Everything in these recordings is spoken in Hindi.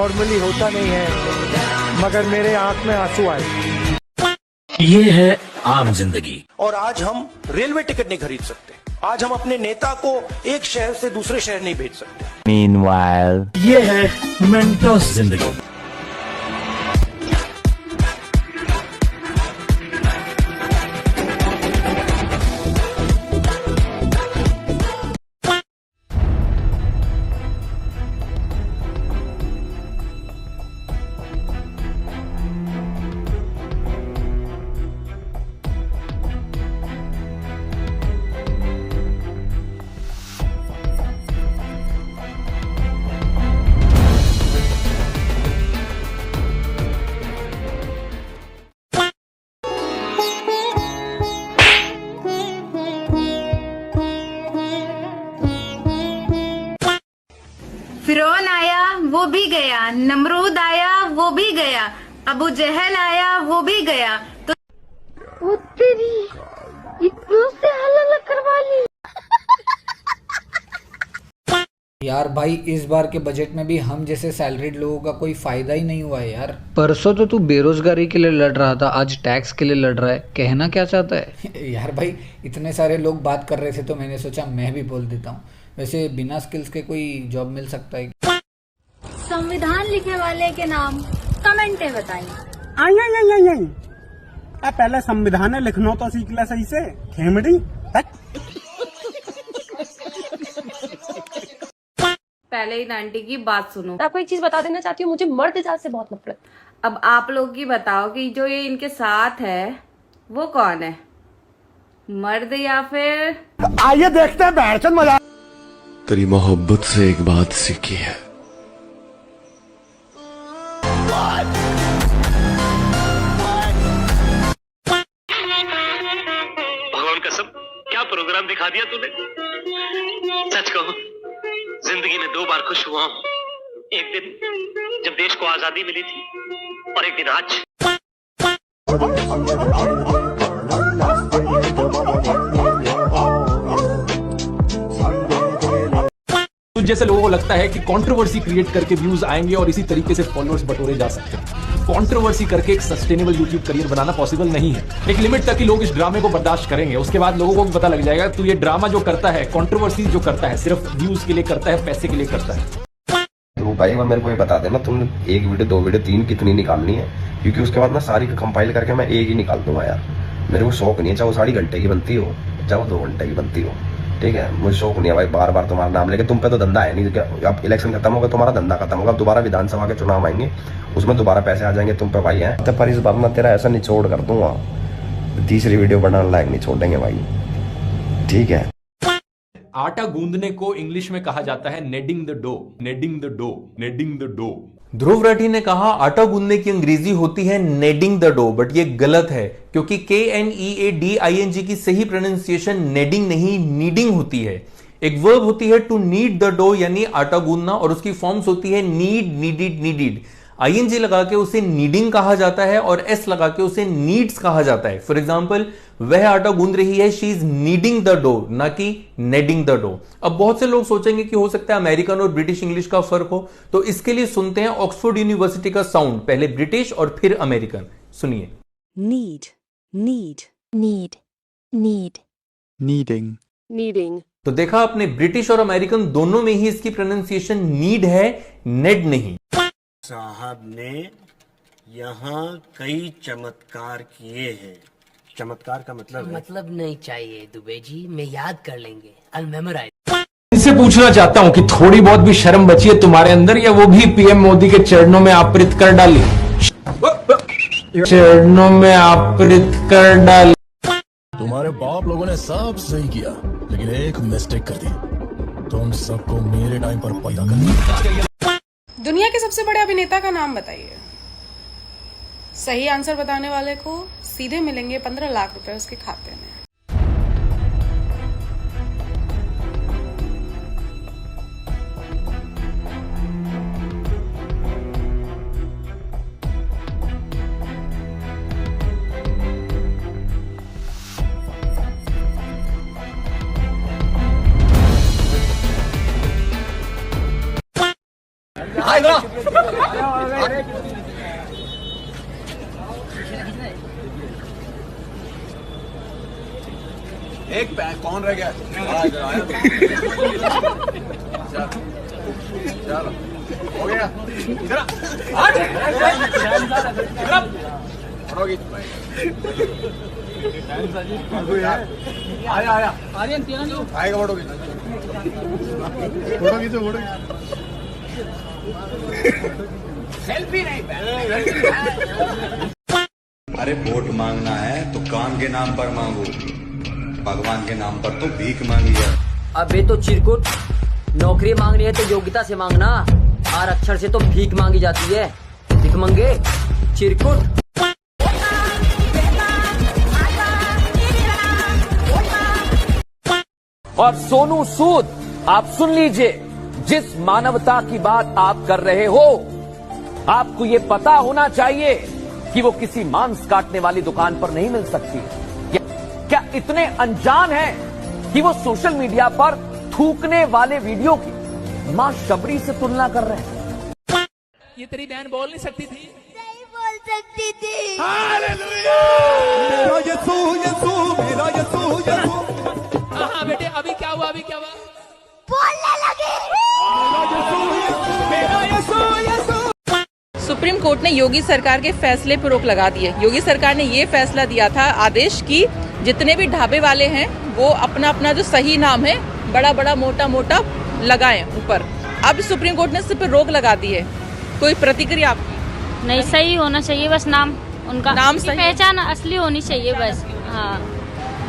नॉर्मली होता नहीं है, मगर मेरे आंख में आंसू आए। ये है आम जिंदगी। और आज हम रेलवे टिकट नहीं खरीद सकते, आज हम अपने नेता को एक शहर से दूसरे शहर नहीं भेज सकते। Meanwhile, ये है मेंटोस जिंदगी। फिरौन आया वो भी गया, नमरूद आया वो भी गया, अबू जहल आया वो भी गया, तो वो तेरी इतनों से हल्ला करवा ली। यार भाई इस बार के बजट में भी हम जैसे सैलरीड लोगों का कोई फायदा ही नहीं हुआ है यार। परसों तो तू बेरोजगारी के लिए लड़ रहा था, आज टैक्स के लिए लड़ रहा है, कहना क्या चाहता है? यार भाई इतने सारे लोग बात कर रहे थे तो मैंने सोचा मैं भी बोल देता हूँ। वैसे बिना स्किल्स के कोई जॉब मिल सकता है? संविधान लिखने वाले के नाम कमेंटे बताइए। पहले संविधान लिखना तो सीख ले सही से, खेमड़ी। पहले ही आंटी की बात सुनो। आपको एक चीज बता देना चाहती हूँ, मुझे मर्द जात से बहुत नफरत। अब आप लोग ही बताओ कि जो ये इनके साथ है वो कौन है, मर्द या फिर? आइए देखते हैं बैठचंद मजा। तेरी मोहब्बत से एक बात सीखी है, भगवान कसम क्या प्रोग्राम दिखा दिया तूने। सच कहो जिंदगी में 2 बार खुश हुआ हूँ, एक दिन जब देश को आजादी मिली थी और एक दिन आज। जैसे लोगों को लगता है कि कंट्रोवर्सी क्रिएट करके व्यूज आएंगे और इसी तरीके से फॉलोअर्स बटोरे जा सकते हैं। कंट्रोवर्सी करके एक सस्टेनेबल यूट्यूब करियर बनाना पॉसिबल नहीं है। एक लिमिट तक ही लोग इस ड्रामे को बर्दाश्त करेंगे, उसके बाद लोगों को भी पता लग जाएगा तू ये ड्रामा जो करता है, कंट्रोवर्सी जो करता है, सिर्फ व्यूज के लिए करता है, पैसे के लिए करता है। तो भाई वो मेरे को ये बता देना तुम 1 वीडियो 2 वीडियो 3 कितनी निकालनी है, क्योंकि उसके बाद मैं सारी कंपाइल करके मैं एक ही निकाल दूंगा यार। मेरे को शौक नहीं है, चाहे वो 3.5 घंटे की बनती हो चाहे वो 2 घंटे की बनती हो, ठीक है। मुझे शौक नहीं है भाई बार बार तुम्हारा नाम लेके। तुम पे तो धंधा है नहीं, अब इलेक्शन खत्म होगा तुम्हारा धंधा खत्म होगा, अब दोबारा विधानसभा के चुनाव आएंगे, उसमें दोबारा पैसे आ जाएंगे तुम पे भाई है। तो पर इस बार मैं तेरा ऐसा निचोड़ कर दूंगा, तीसरी वीडियो बनाने लायक नहीं छोड़ेंगे भाई, ठीक है। आटा गूंदने को इंग्लिश में कहा जाता है kneading the dough, kneading the dough, kneading the dough. Dhruv Rathee ने कहा आटा गूंदने की अंग्रेजी होती है नेडिंग द डो, बट ये गलत है क्योंकि KNEADING की सही प्रोनाउंसिएशन नेडिंग नहीं नीडिंग होती है। एक वर्ब होती है टू नीड द डो यानी आटा गूंदना, और उसकी फॉर्म्स होती है नीड, नीडिड, नीडिड। ING लगा के उसे नीडिंग कहा जाता है और S लगा के उसे नीड्स कहा जाता है। फॉर एग्जाम्पल वह आटा गूंद रही है, she is kneading the dough, ना कि नेडिंग द डो। अब बहुत से लोग सोचेंगे कि हो सकता है अमेरिकन और ब्रिटिश इंग्लिश का फर्क हो, तो इसके लिए सुनते हैं ऑक्सफोर्ड यूनिवर्सिटी का साउंड, पहले ब्रिटिश और फिर अमेरिकन। सुनिए। Need, need, need, need, needing, needing. तो देखा आपने, ब्रिटिश और अमेरिकन दोनों में ही इसकी प्रोनाउंसिएशन नीड है, नेड नहीं। साहब ने यहाँ कई चमत्कार किए हैं। चमत्कार का मतलब नहीं चाहिए दुबे जी, मैं याद कर लेंगे, I'll memorize। इनसे पूछना चाहता हूं कि थोड़ी बहुत भी शर्म बची है तुम्हारे अंदर, या वो भी पीएम मोदी के चरणों में आपृत कर डाली, चरणों में आपृत कर डाली। तुम्हारे बाप लोगों ने सब सही किया लेकिन एक मिस्टेक कर दी, तुम सबको मेरे टाइम पर पैदा करना। दुनिया के सबसे बड़े अभिनेता का नाम बताइए। सही आंसर बताने वाले को सीधे मिलेंगे 15 लाख रुपए उसके खाते में। एक पैक कौन रह गया? चलो हो गया। आया आया आएगा फोटो सेल्फी नहीं। अरे वोट मांगना है तो काम के नाम पर मांगो, भगवान के नाम पर तो भीख मांगी है। अबे तो चिरकुट, नौकरी मांगनी है तो योग्यता से मांगना, आरक्षण से तो भीख मांगी जाती है। भीख मंगे चिरकुट। और सोनू सूद, आप सुन लीजिए, जिस मानवता की बात आप कर रहे हो, आपको ये पता होना चाहिए कि वो किसी मांस काटने वाली दुकान पर नहीं मिल सकती। क्या इतने अनजान हैं कि वो सोशल मीडिया पर थूकने वाले वीडियो की मां शबरी से तुलना कर रहे हैं? ये तेरी बहन बोल नहीं सकती थी? नहीं बोल सकती थी। हालेलुया। मेरा यीशु यीशु मेरा यीशु यीशु। हाँ बेटे, अभी क्या हुआ? अभी क्या हुआ? बोलने लगे। मेरा यीशु यीशु। सुप्रीम कोर्ट ने योगी सरकार के फैसले पर रोक लगा दी है। योगी सरकार ने ये फैसला दिया था आदेश की जितने भी ढाबे वाले हैं वो अपना अपना जो सही नाम है बड़ा बड़ा मोटा मोटा लगाएं ऊपर। अब सुप्रीम कोर्ट ने इस पर रोक लगा दी है। कोई प्रतिक्रिया आपकी? नहीं, सही होना चाहिए बस नाम, उनका नाम सही, पहचान असली होनी चाहिए बस। हाँ,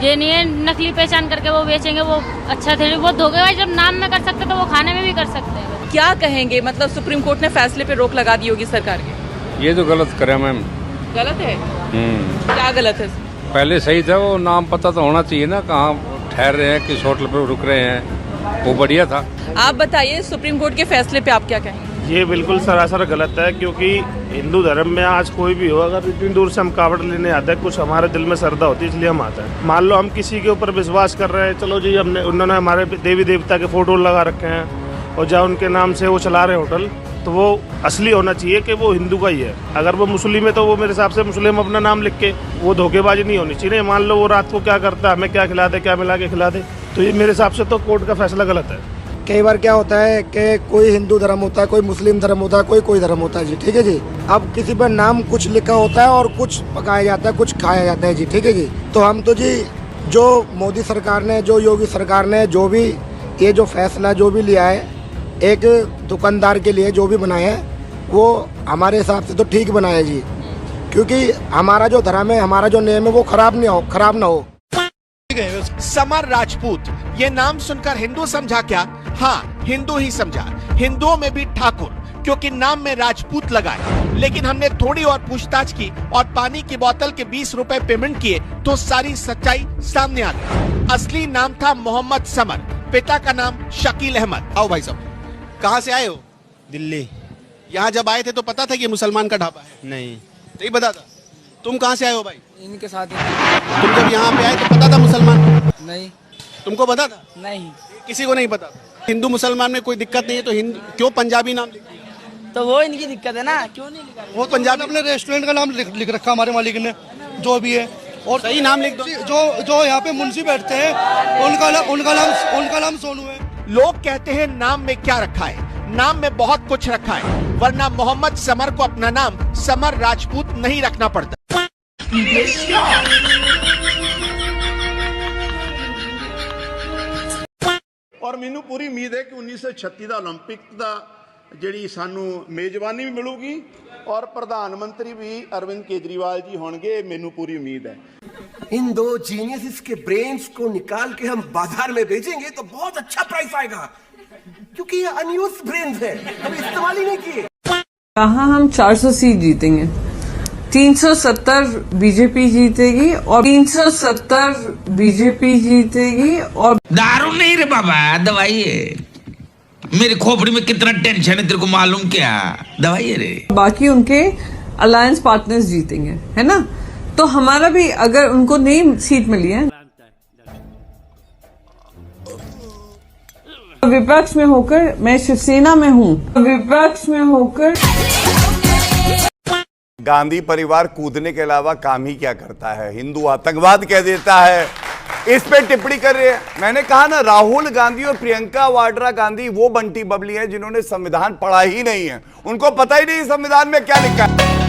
ये नहीं है नकली पहचान करके वो बेचेंगे, वो अच्छा थे। वो धोखेबाज जब नाम में कर सकते तो वो खाने में भी कर सकते हैं। क्या कहेंगे, मतलब सुप्रीम कोर्ट ने फैसले पे रोक लगा दी योगी सरकार के? ये तो गलत करे मैम। गलत है? क्या गलत है? पहले सही था, वो नाम पता तो होना चाहिए ना, कहाँ ठहर रहे हैं, किस होटल पर रुक रहे हैं, वो बढ़िया था। आप बताइए सुप्रीम कोर्ट के फैसले पे आप क्या कहेंगे? ये बिल्कुल सरासर गलत है, क्योंकि हिंदू धर्म में आज कोई भी हो, अगर इतनी दूर से हम कावड़ लेने आते हैं, कुछ हमारे दिल में श्रद्धा होती है इसलिए हम आते हैं। मान लो हम किसी के ऊपर विश्वास कर रहे हैं, चलो जी हमने उन्होंने हमारे देवी देवता के फोटो लगा रखे हैं और जहाँ उनके नाम से वो चला रहे होटल, तो वो असली होना चाहिए कि वो हिंदू का ही है। अगर वो मुस्लिम है तो वो मेरे हिसाब से मुस्लिम अपना नाम लिख के, वो धोखेबाजी नहीं होनी चाहिए। मान लो वो रात को क्या करता है, हमें क्या खिला दे, क्या मिला के खिला दे, तो ये मेरे हिसाब से तो कोर्ट का फैसला गलत है। कई बार क्या होता है कि कोई हिंदू धर्म होता है, कोई मुस्लिम धर्म होता है, कोई धर्म होता है जी, ठीक है जी। अब किसी पर नाम कुछ लिखा होता है और कुछ पकाया जाता है, कुछ खाया जाता है जी, ठीक है जी। तो हम तो जी, जो मोदी सरकार ने, जो योगी सरकार ने जो भी ये जो फैसला जो भी लिया है, एक दुकानदार के लिए जो भी बनाया है, वो हमारे हिसाब से तो ठीक बनाया जी, क्योंकि हमारा जो धर्म है, हमारा जो नेम है, वो खराब ना हो। समर राजपूत, ये नाम सुनकर हिंदू समझा क्या? हाँ, हिंदू ही समझा। हिंदुओं में भी ठाकुर, क्योंकि नाम में राजपूत लगा है। लेकिन हमने थोड़ी और पूछताछ की और पानी की बोतल के 20 रुपए पेमेंट किए तो सारी सच्चाई सामने आ गई। असली नाम था मोहम्मद समर, पिता का नाम शकील अहमद। आओ भाई साहब, कहाँ से आए हो? दिल्ली। यहाँ जब आए थे तो पता था कि मुसलमान का ढाबा है? नहीं। नहीं पता था। तुम कहाँ से आए हो भाई? इनके साथ तुम जब यहाँ पे आए तो पता था मुसलमान? नहीं। तुमको पता था? नहीं, किसी को नहीं पता। हिंदू मुसलमान में कोई दिक्कत नहीं है तो क्यों पंजाबी नाम लिखा? तो वो इनकी दिक्कत है ना, क्यों नहीं लिखा? वो पंजाबी अपने रेस्टोरेंट का नाम लिख रखा हमारे मालिक ने, जो भी है, और सही नाम लिख दो। जो यहाँ पे मुंशी बैठते हैं उनका नाम सोनू है। लोग कहते हैं नाम में क्या रखा है? नाम में बहुत कुछ रखा है, वरना मोहम्मद समर को अपना नाम समर राजपूत नहीं रखना पड़ता। और मैनू पूरी उम्मीद है कि 1936 ਦਾ ओलंपिक ਦਾ ਜਿਹੜੀ ਸਾਨੂੰ ਮੇਜ਼ਬਾਨੀ ਵੀ ਮਿਲੂਗੀ और प्रधानमंत्री भी अरविंद केजरीवाल जी होंगे, मेनू पूरी उम्मीद है। इन दो जीनियस के ब्रेन्स को निकाल के हम बाजार में बेचेंगे तो बहुत अच्छा प्राइस आएगा, क्योंकि ये अनयूज्ड ब्रेन्स है, कभी इस्तेमाल ही नहीं किए। कहाँ हम 400 सीट जीतेंगे, 370 बीजेपी जीतेगी और 370 बीजेपी जीतेगी। और दारू नहीं रे बाबा, दवाई है। मेरी खोपड़ी में कितना टेंशन है तेरे को मालूम क्या? दवाई है रे। बाकी उनके अलायंस पार्टनर्स जीतेंगे, है ना? तो हमारा भी अगर उनको नहीं सीट मिली है, विपक्ष में होकर मैं शिवसेना में हूँ, विपक्ष में होकर। गांधी परिवार कूदने के अलावा काम ही क्या करता है, हिंदू आतंकवाद कह देता है, इस पे टिप्पणी कर रहे हैं। मैंने कहा ना, राहुल गांधी और प्रियंका वाड्रा गांधी वो बंटी बबली हैं जिन्होंने संविधान पढ़ा ही नहीं है, उनको पता ही नहीं संविधान में क्या लिखा है।